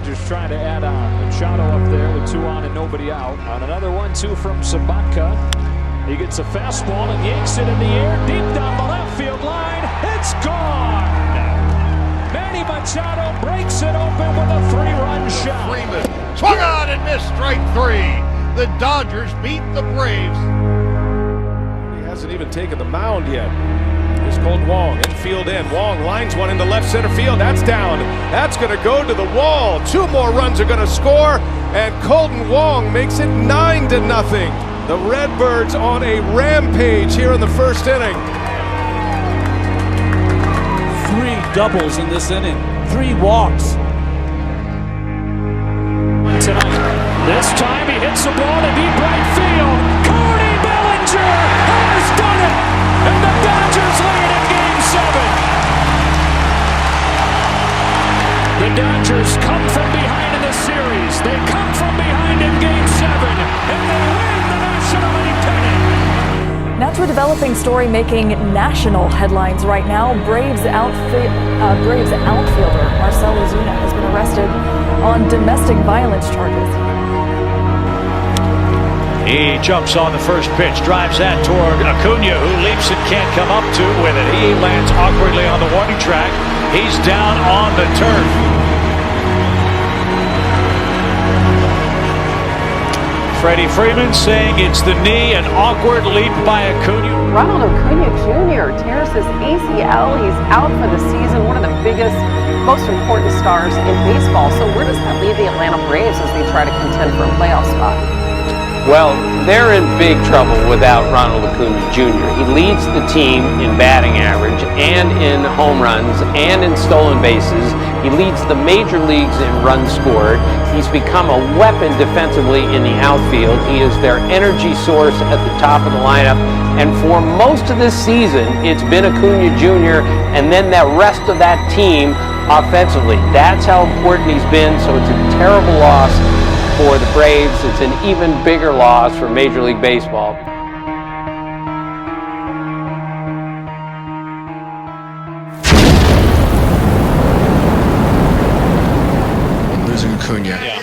Dodgers trying to add on. Machado up there with 2 on and nobody out. On another 1-2 from Sabatka. He gets a fastball and yanks it in the air deep down the left field line. It's gone! Manny Machado breaks it open with a 3-run shot. Freeman swung on and missed strike 3. The Dodgers beat the Braves. He hasn't even taken the mound yet. Here's Colton Wong, infield in. Wong lines one into left center field. That's down. That's going to go to the wall. 2 more runs are going to score, and Colton Wong makes it 9-0. The Redbirds on a rampage here in the first inning. 3 doubles in this inning. 3 walks. Tonight, this time he hits the ball to deep right field. Cody Bellinger has done it, and the Dodgers lead in Game 7. The Dodgers come from behind in the series. They come from behind in Game 7, and they win the National League pennant. Now to a developing story making national headlines right now. Braves outfielder Marcell Ozuna has been arrested on domestic violence charges. He jumps on the first pitch, drives that toward Acuna, who leaps and can't come up to with it. He lands awkwardly on the warning track. He's down on the turf. Freddie Freeman saying it's the knee, an awkward leap by Acuna. Ronald Acuna Jr. tears his ACL. He's out for the season, one of the biggest, most important stars in baseball. So where does that leave the Atlanta Braves as they try to contend for a playoff spot? Well, they're in big trouble without Ronald Acuna Jr. He leads the team in batting average and in home runs and in stolen bases. He leads the major leagues in runs scored. He's become a weapon defensively in the outfield. He is their energy source at the top of the lineup. And for most of this season, it's been Acuna Jr. and then that rest of that team offensively. That's how important he's been, so it's a terrible loss for the Braves. It's an even bigger loss for Major League Baseball. Losing Acuna. Yeah.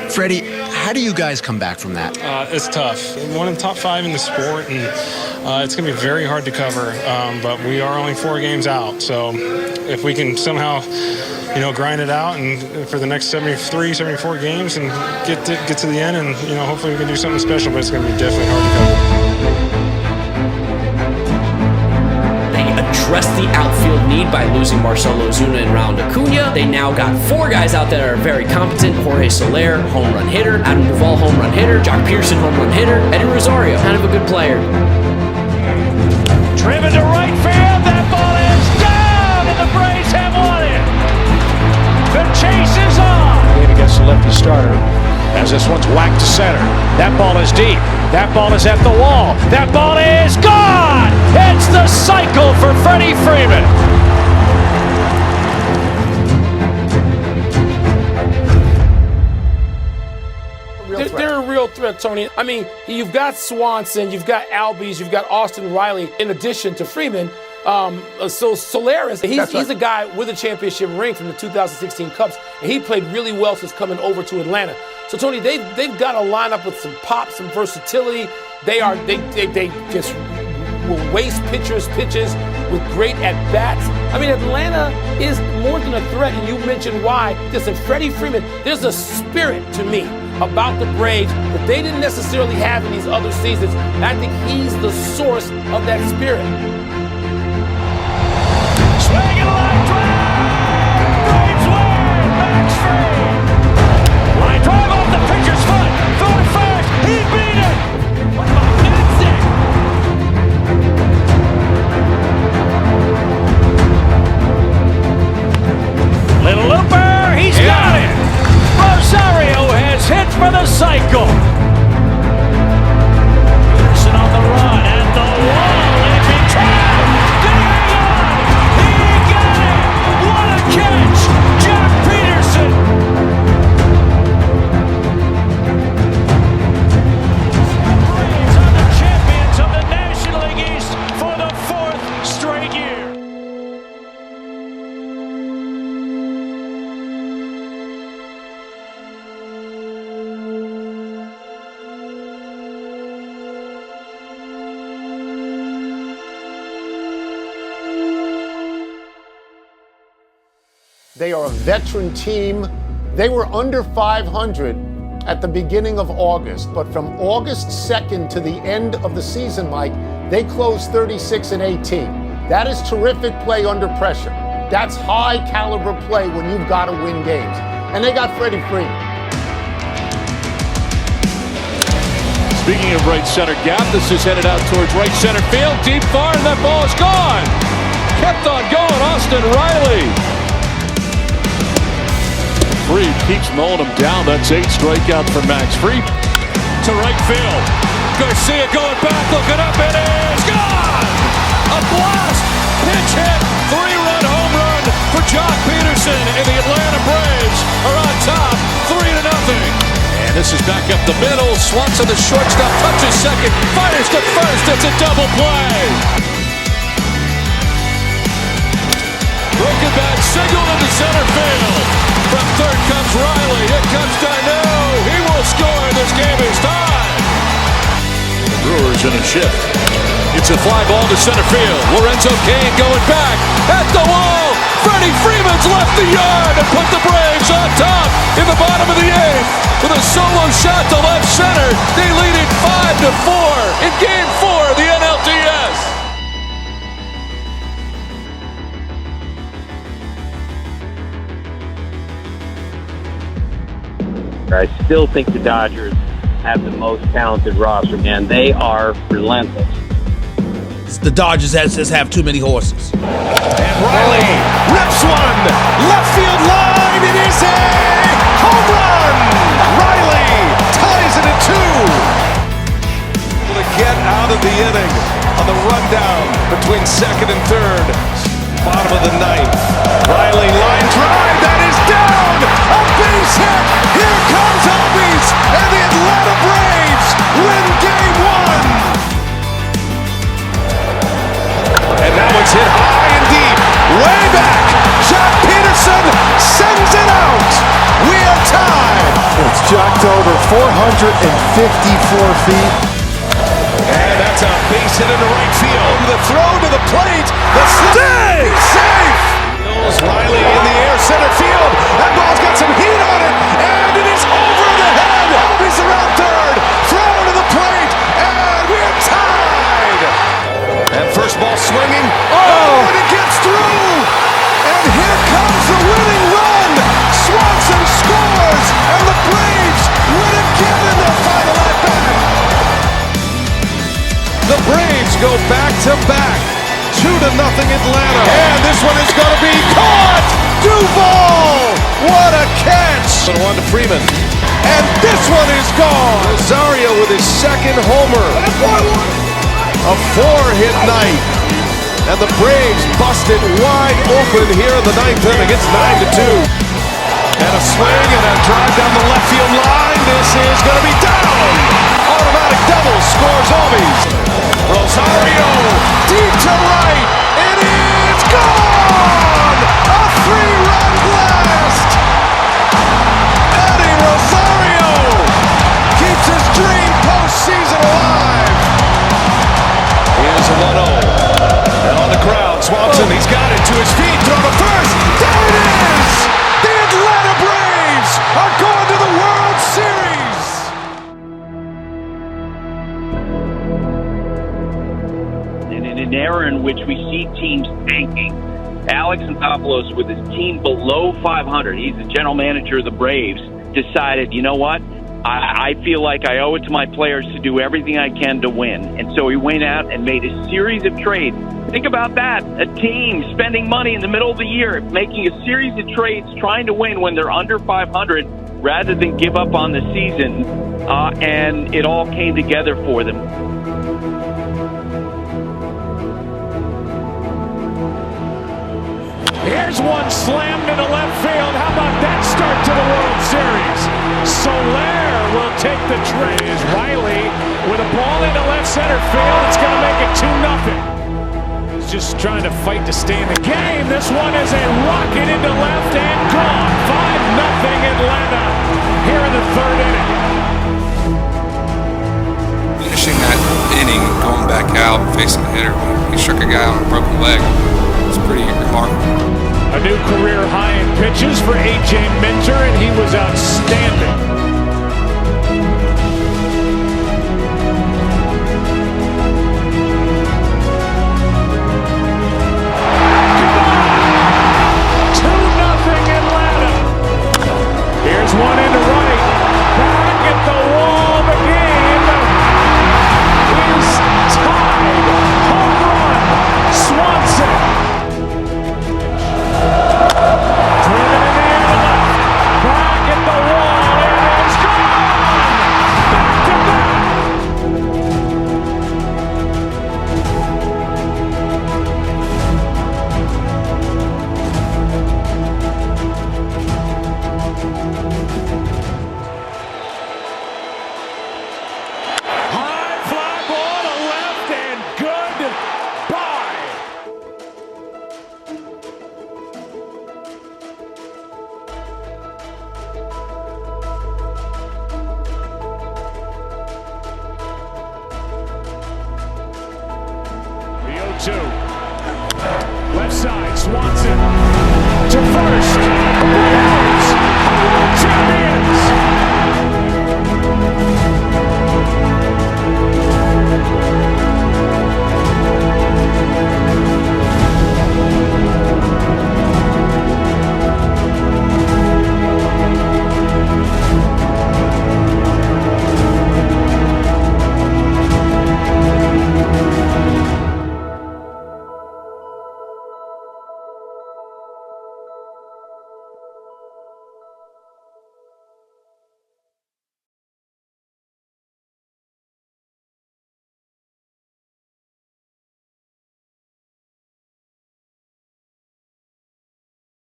Freddie, how do you guys come back from that? It's tough. One of the top 5 in the sport, and it's going to be very hard to cover. But we are only 4 games out, so if we can somehow, grind it out and for the next 73, 74 games and get to the end, and hopefully we can do something special. But it's going to be definitely hard to cover. Addressed the outfield need by losing Marcell Ozuna and Ronald Acuna. They now got 4 guys out that are very competent. Jorge Soler, home run hitter. Adam Duvall, home run hitter. Jock Pearson, home run hitter. Eddie Rosario, kind of a good player. Driven to right field. That ball is down, and the Braves have won it. The chase is on. Against the lefty starter. As this one's whacked to center. That ball is deep. That ball is at the wall. That ball is gone! It's the cycle for Freddie Freeman. They're a real threat, Tony. I mean, you've got Swanson, you've got Albies, you've got Austin Riley, in addition to Freeman. So Solaris, he's a guy with a championship ring from the 2016 Cubs, and he played really well since coming over to Atlanta. So Tony, they've got a lineup with some pop, some versatility. They just will waste pitches with great at bats. I mean, Atlanta is more than a threat, and you mentioned why. Listen, Freddie Freeman, there's a spirit to me about the Braves that they didn't necessarily have in these other seasons. And I think he's the source of that spirit. Swing and a line drive! Braves win! Max Fried! Line drive off the pitcher's foot! Throw to first! He beat it! That's it! Little looper! He's got it! Rosario has hit for the cycle! Pearson on the run at the wall, and he traps! They are a veteran team. They were under 500 at the beginning of August, but from August 2nd to the end of the season, Mike, they closed 36-18. That is terrific play under pressure. That's high caliber play when you've got to win games. And they got Freddie Freeman. Speaking of right center gap, this is headed out towards right center field. Deep far, and that ball is gone. Kept on going, Austin Riley. Fried keeps mowing him down. That's 8 strikeouts for Max Fried. To right field. Garcia going back, looking up, it is gone! A blast! Pitch hit! 3-run home run for Jock Peterson, and the Atlanta Braves are on top, 3-0. And this is back up the middle. Swanson, the shortstop, touches second, fires to first. It's a double play. Breaking back, single into center field. From third comes Riley. Here comes Darno. He will score. This game is tied. The Brewers in a shift. It's a fly ball to center field. Lorenzo Cain going back at the wall. Freddie Freeman's left the yard and put the Braves on top in the bottom of the 8th. With a solo shot to left center, they lead it 5-4 in Game 4 of the NLDS. I still think the Dodgers have the most talented roster, and they are relentless. The Dodgers just have too many horses. And Riley rips one, left field line, it is a home run! Riley ties it at 2. Able to get out of the inning on the rundown between second and third. Bottom of the 9th. Riley line drive, that is down! A base hit! Here comes Albies, and the Atlanta Braves win Game 1! And now it's hit high and deep, way back. Jock Peterson sends it out. We are tied. It's jocked over 454 feet. And that's a base hit into right field. The throw to the plate. The save. Safe. Riley in the air, center field. That ball's got some heat on it, and it is over the head. He's around third. Throw to the plate, and we are tied. And first ball swinging. Oh, and it gets through. And here comes the winning run. Swanson scores, and the Braves win again in their final at bat. The Braves go back to back. 2-0 Atlanta. And this one is going to be caught. Duvall. What a catch. And one to Freeman. And this one is gone. Rosario with his second homer. A 4-hit night. And the Braves busted wide open here in the 9th inning. It's 9-2. And a swing and a drive down the left field line. This is going to be down. Automatic double scores Albies. Rosario deep to right. It is gone. A 3-run blast. Eddie Rosario keeps his dream postseason alive. Here's a 1-0. And on the ground, Swanson, he's got it to his feet. Throw to first. There it is. The Atlanta Braves are going to the World Series. In an era in which we see teams tanking, Alex Anthopoulos, with his team below 500, he's the general manager of the Braves, decided, you know what? I feel like I owe it to my players to do everything I can to win. And so he went out and made a series of trades. Think about that. A team spending money in the middle of the year, making a series of trades, trying to win when they're under 500 rather than give up on the season. And it all came together for them. Here's one slammed into left field. How about that start to the World Series? Soler will take the trade. Is Riley with a ball into left center field. It's going to make it 2-0. He's just trying to fight to stay in the game. This one is a rocket into left and gone. 5-0 Atlanta here in the 3rd inning. Finishing that inning, going back out, facing the hitter, he struck a guy on a broken leg. It's pretty remarkable. A new career high in pitching. pitches for A.J. Minter, and he was outstanding.